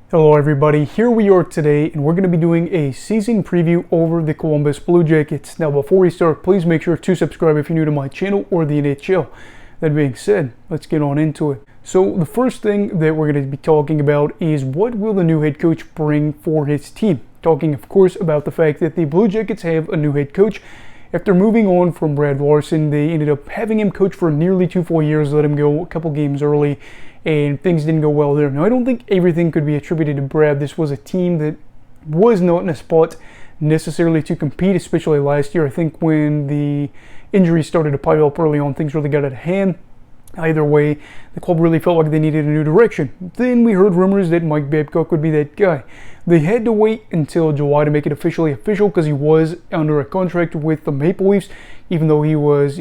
Hello everybody, here we are today and we're going to be doing a season preview over the Columbus Blue Jackets. Now before we start, please make sure to subscribe if you're new to my channel or the NHL. That being said, let's get on into it. So the first thing that we're going to be talking about is what will the new head coach bring for his team. Talking of course about the fact that the Blue Jackets have a new head coach. After moving on from Brad Larson, they ended up having him coach for nearly 2 full years, let him go a couple games early, and things didn't go well there. Now, I don't think everything could be attributed to Brad. This was a team that was not in a spot necessarily to compete, especially last year. I think when the injuries started to pile up early on, things really got out of hand. Either way, the club really felt like they needed a new direction. Then we heard rumors that Mike Babcock would be that guy. They had to wait until July to make it officially official because he was under a contract with the Maple Leafs, even though he was,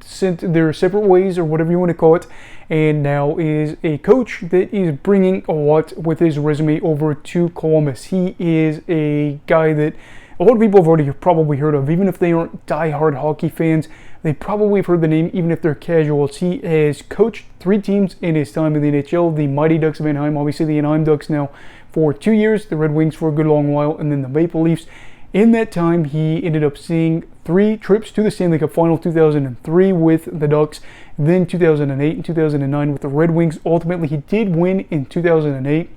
sent their separate ways or whatever you want to call it, and now is a coach that is bringing a lot with his resume over to Columbus. He is a guy that a lot of people have already probably heard of, even if they aren't die-hard hockey fans. They probably have heard the name, even if they're casuals. He has coached 3 teams in his time in the NHL, the Mighty Ducks of Anaheim, obviously the Anaheim Ducks now for 2 years, the Red Wings for a good long while, and then the Maple Leafs. In that time, he ended up seeing 3 trips to the Stanley Cup Final, 2003 with the Ducks, then 2008 and 2009 with the Red Wings. Ultimately, he did win in 2008.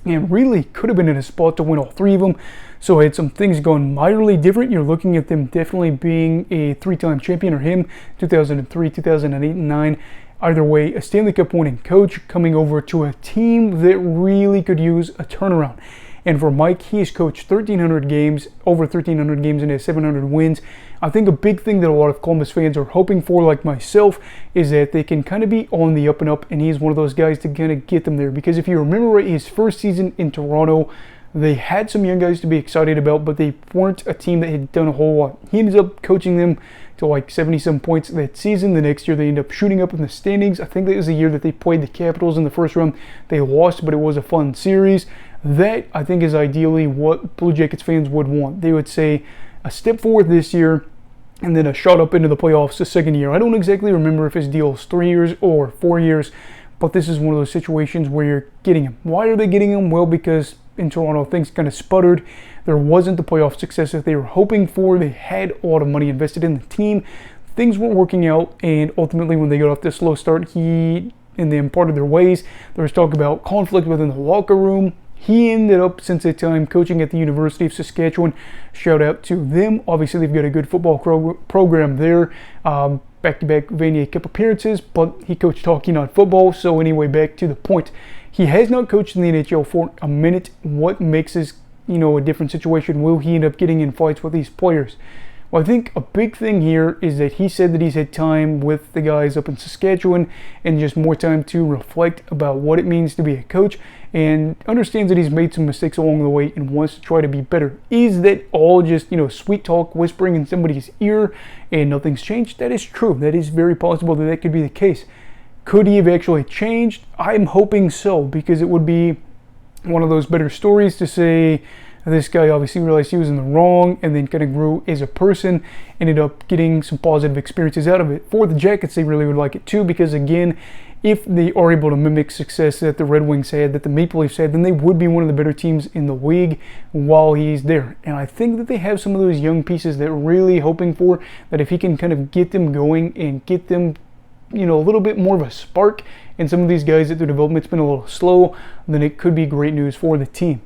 And really could have been in a spot to win all 3 of them. So had some things gone mildly different. You're looking at them definitely being a 3-time champion, or him, 2003, 2008, and 9. Either way, a Stanley Cup winning coach coming over to a team that really could use a turnaround. And for Mike, he has coached 1,300 games, over 1,300 games, and has 700 wins. I think a big thing that a lot of Columbus fans are hoping for, like myself, is that they can kind of be on the up and up, and he's one of those guys to kind of get them there. Because if you remember right, his first season in Toronto, they had some young guys to be excited about, but they weren't a team that had done a whole lot. He ended up coaching them to like 70-some points that season. The next year, they ended up shooting up in the standings. I think that was the year that they played the Capitals in the first round. They lost, but it was a fun series. That, I think, is ideally what Blue Jackets fans would want. They would say a step forward this year, and then a shot up into the playoffs the second year. I don't exactly remember if his deal is 3 years or 4 years, but this is one of those situations where you're getting him. Why are they getting him? Well, because in Toronto, things kind of sputtered. There wasn't the playoff success that they were hoping for. They had a lot of money invested in the team. Things weren't working out, and ultimately when they got off this slow start, he and them parted their ways. There was talk about conflict within the locker room. He ended up, since that time, coaching at the University of Saskatchewan. Shout out to them. Obviously, they've got a good football program there. Back-to-back Vanier Cup appearances, but he coached hockey, not football. So anyway, back to the point. He has not coached in the NHL for a minute. What makes this, a different situation? Will he end up getting in fights with these players? Well, I think a big thing here is that he said that he's had time with the guys up in Saskatchewan and just more time to reflect about what it means to be a coach, and understands that he's made some mistakes along the way and wants to try to be better. Is that all just, sweet talk, whispering in somebody's ear and nothing's changed? That is true. That is very possible that could be the case. Could he have actually changed? I'm hoping so, because it would be one of those better stories to say, this guy obviously realized he was in the wrong and then kind of grew as a person, ended up getting some positive experiences out of it. For the Jackets, they really would like it too, because again, if they are able to mimic success that the Red Wings had, that the Maple Leafs had, then they would be one of the better teams in the league while he's there. And I think that they have some of those young pieces that we're really hoping for, that if he can kind of get them going and get them a little bit more of a spark, and some of these guys that their development's been a little slow, then it could be great news for the team.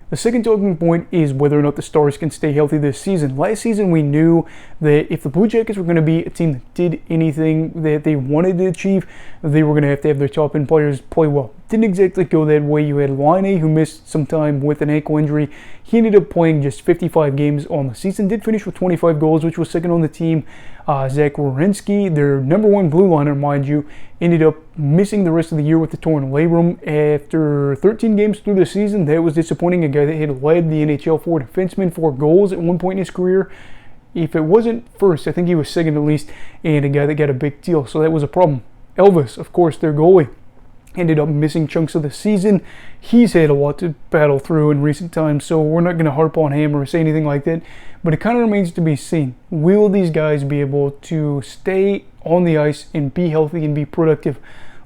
The second talking point is whether or not the Stars can stay healthy this season. Last season, we knew that if the Blue Jackets were going to be a team that did anything that they wanted to achieve, they were going to have their top-end players play well. Didn't exactly go that way. You had Laine, who missed some time with an ankle injury. He ended up playing just 55 games on the season. Did finish with 25 goals, which was second on the team. Zach Werenski, their number 1 blue liner, mind you, ended up missing the rest of the year with the torn labrum after 13 games through the season. That was disappointing. A guy that had led the NHL for defensemen for goals at one point in his career. If it wasn't first, I think he was second at least, and a guy that got a big deal. So that was a problem. Elvis, of course, their goalie, ended up missing chunks of the season. He's had a lot to battle through in recent times, so we're not going to harp on him or say anything like that. But it kind of remains to be seen. Will these guys be able to stay on the ice and be healthy and be productive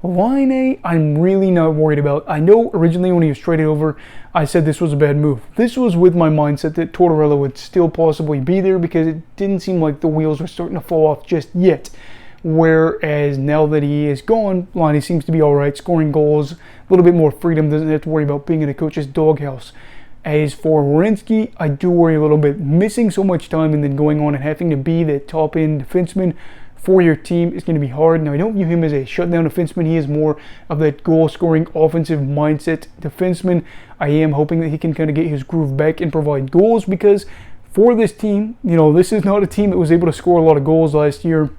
Laine, I'm really not worried about. I know originally when he was traded over, I said this was a bad move. This was with my mindset that Tortorella would still possibly be there because it didn't seem like the wheels were starting to fall off just yet. Whereas now that he is gone, Laine seems to be all right, scoring goals, a little bit more freedom, doesn't have to worry about being in a coach's doghouse. As for Werenski, I do worry a little bit. Missing so much time and then going on and having to be the top-end defenseman for your team is going to be hard. Now, I don't view him as a shutdown defenseman. He is more of that goal-scoring, offensive mindset defenseman. I am hoping that he can kind of get his groove back and provide goals because for this team, this is not a team that was able to score a lot of goals last year.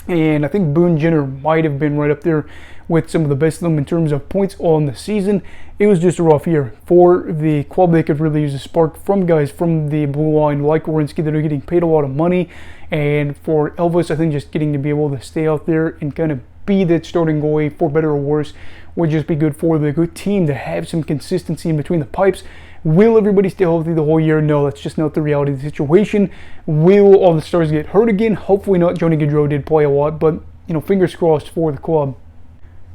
And I think Boone Jenner might have been right up there with some of the best of them in terms of points on the season. It was just a rough year. For the club, they could really use a spark from guys from the blue line like Werenski that are getting paid a lot of money. And for Elvis, I think just getting to be able to stay out there and kind of be that starting goalie, for better or worse, would just be good for the good team to have some consistency in between the pipes. Will everybody stay healthy the whole year? No, that's just not the reality of the situation. Will all the stars get hurt again? Hopefully not. Johnny Gaudreau did play a lot, but fingers crossed for the club.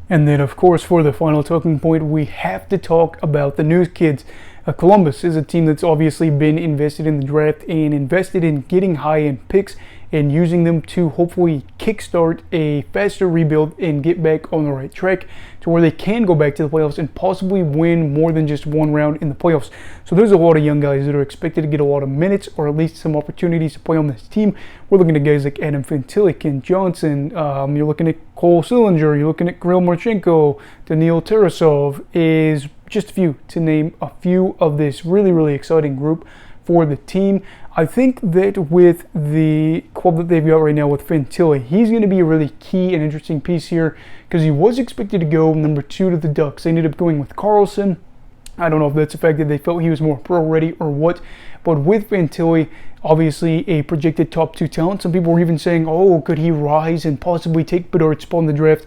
And then, of course, for the final talking point, we have to talk about the new kids. Columbus is a team that's obviously been invested in the draft and invested in getting high-end picks and using them to hopefully kickstart a faster rebuild and get back on the right track to where they can go back to the playoffs and possibly win more than just one round in the playoffs. So there's a lot of young guys that are expected to get a lot of minutes or at least some opportunities to play on this team. We're looking at guys like Adam Fantilli, Ken Johnson, you're looking at Cole Sillinger, you're looking at Kirill Marchenko, Daniil Tarasov, is just a few to name a few of this really, really exciting group for the team. I think that with the club that they've got right now with Fantilli, he's going to be a really key and interesting piece here because he was expected to go number 2 to the Ducks. They ended up going with Carlson. I don't know if that's the fact that they felt he was more pro-ready or what, but with Fantilli, obviously a projected top 2 talent. Some people were even saying, oh, could he rise and possibly take Bedard's spot in the draft?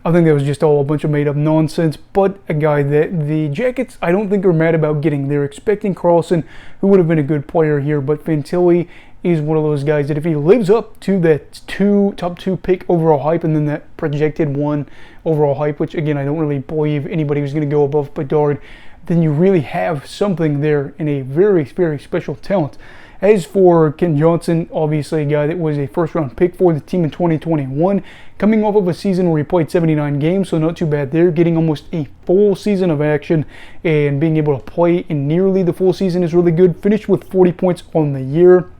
I think that was just all a bunch of made-up nonsense, but a guy that the Jackets, I don't think are mad about getting. They're expecting Carlson, who would have been a good player here, but Fantilli is one of those guys that if he lives up to that top 2 pick overall hype and then that projected 1 overall hype, which again, I don't really believe anybody was going to go above Bedard, then you really have something there in a very, very special talent. As for Ken Johnson, obviously a guy that was a first-round pick for the team in 2021, coming off of a season where he played 79 games, so not too bad there. Getting almost a full season of action and being able to play in nearly the full season is really good. Finished with 40 points on the year.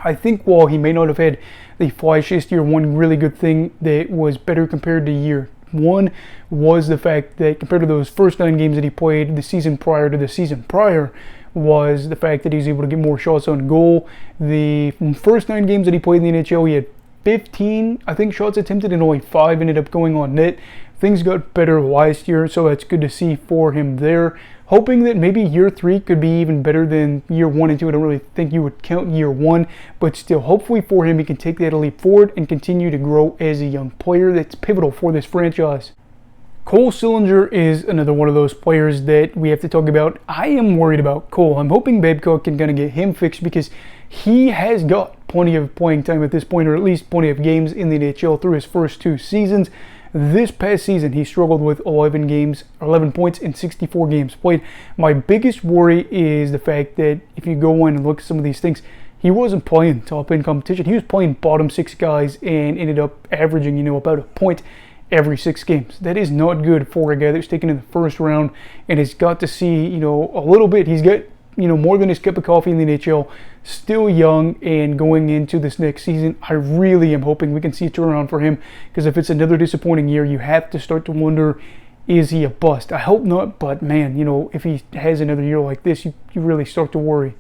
I think while he may not have had the flashiest year, one really good thing that was better compared to year 1 was the fact that compared to those first 9 games that he played the season prior to the season prior, was the fact that he was able to get more shots on goal. The first 9 games that he played in the NHL, he had 15, I think, shots attempted and only 5 ended up going on net. Things got better last year, so that's good to see for him there. Hoping that maybe year 3 could be even better than year 1 and 2. I don't really think you would count year 1, but still, hopefully for him, he can take that a leap forward and continue to grow as a young player that's pivotal for this franchise. Cole Sillinger is another one of those players that we have to talk about. I am worried about Cole. I'm hoping Babcock can kind of get him fixed because he has got plenty of playing time at this point, or at least plenty of games in the NHL through his first 2 seasons. This past season, he struggled with 11 points in 64 games played. My biggest worry is the fact that if you go in and look at some of these things, he wasn't playing top-end competition. He was playing bottom 6 guys and ended up averaging, about a point every 6 games. That is not good for a guy that's taken in the first round and has got to see, a little bit. He's got, more than his cup of coffee in the NHL. Still young and going into this next season, I really am hoping we can see a turnaround for him because if it's another disappointing year, you have to start to wonder, is he a bust? I hope not, but man, if he has another year like this, you really start to worry.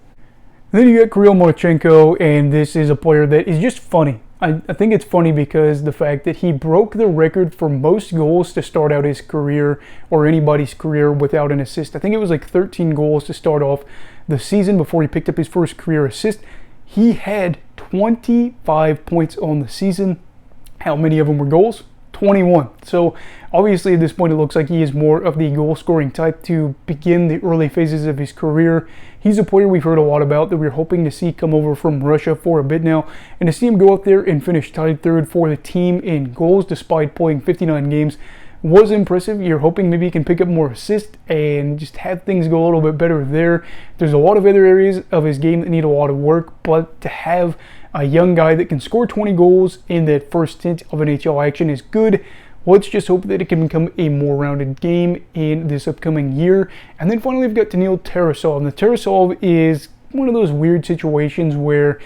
Then you got Kirill Marchenko, and this is a player that is just funny. I think it's funny because the fact that he broke the record for most goals to start out his career or anybody's career without an assist. I think it was like 13 goals to start off the season before he picked up his first career assist. He had 25 points on the season. How many of them were goals? 21. So obviously at this point it looks like he is more of the goal scoring type to begin the early phases of his career. He's a player we've heard a lot about that we're hoping to see come over from Russia for a bit now, and to see him go out there and finish tied 3rd for the team in goals despite playing 59 games was impressive. You're hoping maybe he can pick up more assists and just have things go a little bit better there. There's a lot of other areas of his game that need a lot of work, but to have a young guy that can score 20 goals in that first stint of NHL action is good. Let's just hope that it can become a more rounded game in this upcoming year. And then finally, we've got Daniil Tarasov. Now, Tarasov is one of those weird situations where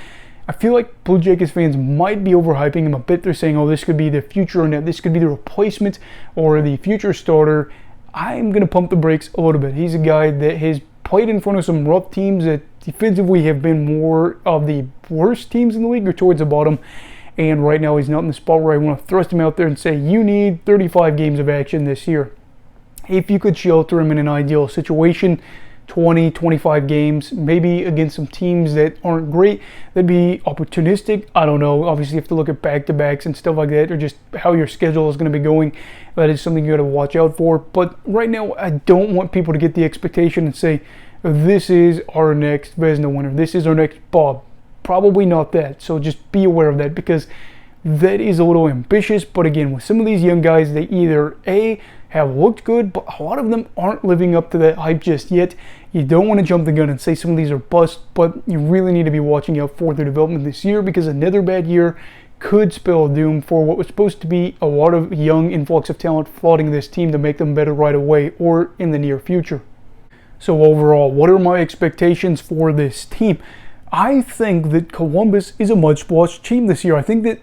I feel like Blue Jackets fans might be overhyping him a bit. They're saying, oh, this could be the future net, this could be the replacement or the future starter. I'm going to pump the brakes a little bit. He's a guy that has played in front of some rough teams that defensively have been more of the worst teams in the league or towards the bottom. And right now he's not in the spot where I want to thrust him out there and say, you need 35 games of action this year. If you could shelter him in an ideal situation, 20, 25 games, maybe against some teams that aren't great, that'd be opportunistic. I don't know. Obviously, you have to look at back-to-backs and stuff like that, or just how your schedule is going to be going. That is something you got to watch out for. But right now, I don't want people to get the expectation and say, this is our next Vezina winner. This is our next Bob. Probably not that. So just be aware of that, because that is a little ambitious. But again, with some of these young guys, they either A, have looked good, but a lot of them aren't living up to that hype just yet. You don't want to jump the gun and say some of these are bust, but you really need to be watching out for their development this year, because another bad year could spell doom for what was supposed to be a lot of young influx of talent flooding this team to make them better right away or in the near future. So overall, what are my expectations for this team? I think that Columbus is a must-watch team this year. I think that,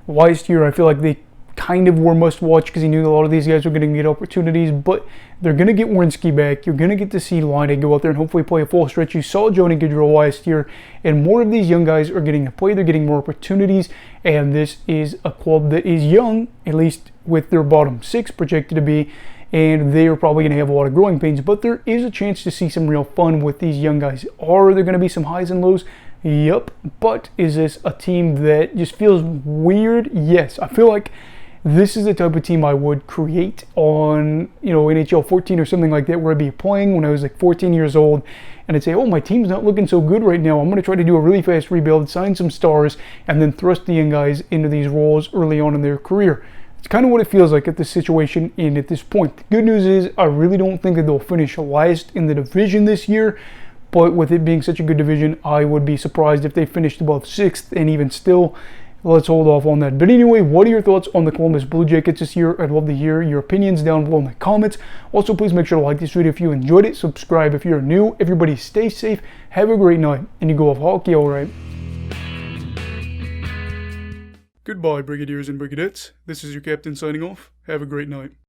last year I feel like they kind of were must-watch because he knew a lot of these guys were going to get opportunities, but they're going to get Werenski back. You're going to get to see Line go out there and hopefully play a full stretch. You saw Johnny Gaudreau last year, and more of these young guys are getting to play. They're getting more opportunities, and this is a club that is young, at least with their bottom six projected to be, and they are probably going to have a lot of growing pains, but there is a chance to see some real fun with these young guys. Are there going to be some highs and lows? Yep. But is this a team that just feels weird? Yes. I feel like this is the type of team I would create on, NHL 14 or something like that, where I'd be playing when I was like 14 years old, and I'd say, oh, my team's not looking so good right now. I'm going to try to do a really fast rebuild, sign some stars, and then thrust the young guys into these roles early on in their career. It's kind of what it feels like at this situation and at this point. The good news is I really don't think that they'll finish last in the division this year, but with it being such a good division, I would be surprised if they finished above 6th, and even still, let's hold off on that. But anyway, what are your thoughts on the Columbus Blue Jackets this year? I'd love to hear your opinions down below in the comments. Also, please make sure to like this video if you enjoyed it. Subscribe if you're new. Everybody stay safe. Have a great night. And you go off hockey, all right. Goodbye, Brigadiers and Brigadettes. This is your captain signing off. Have a great night.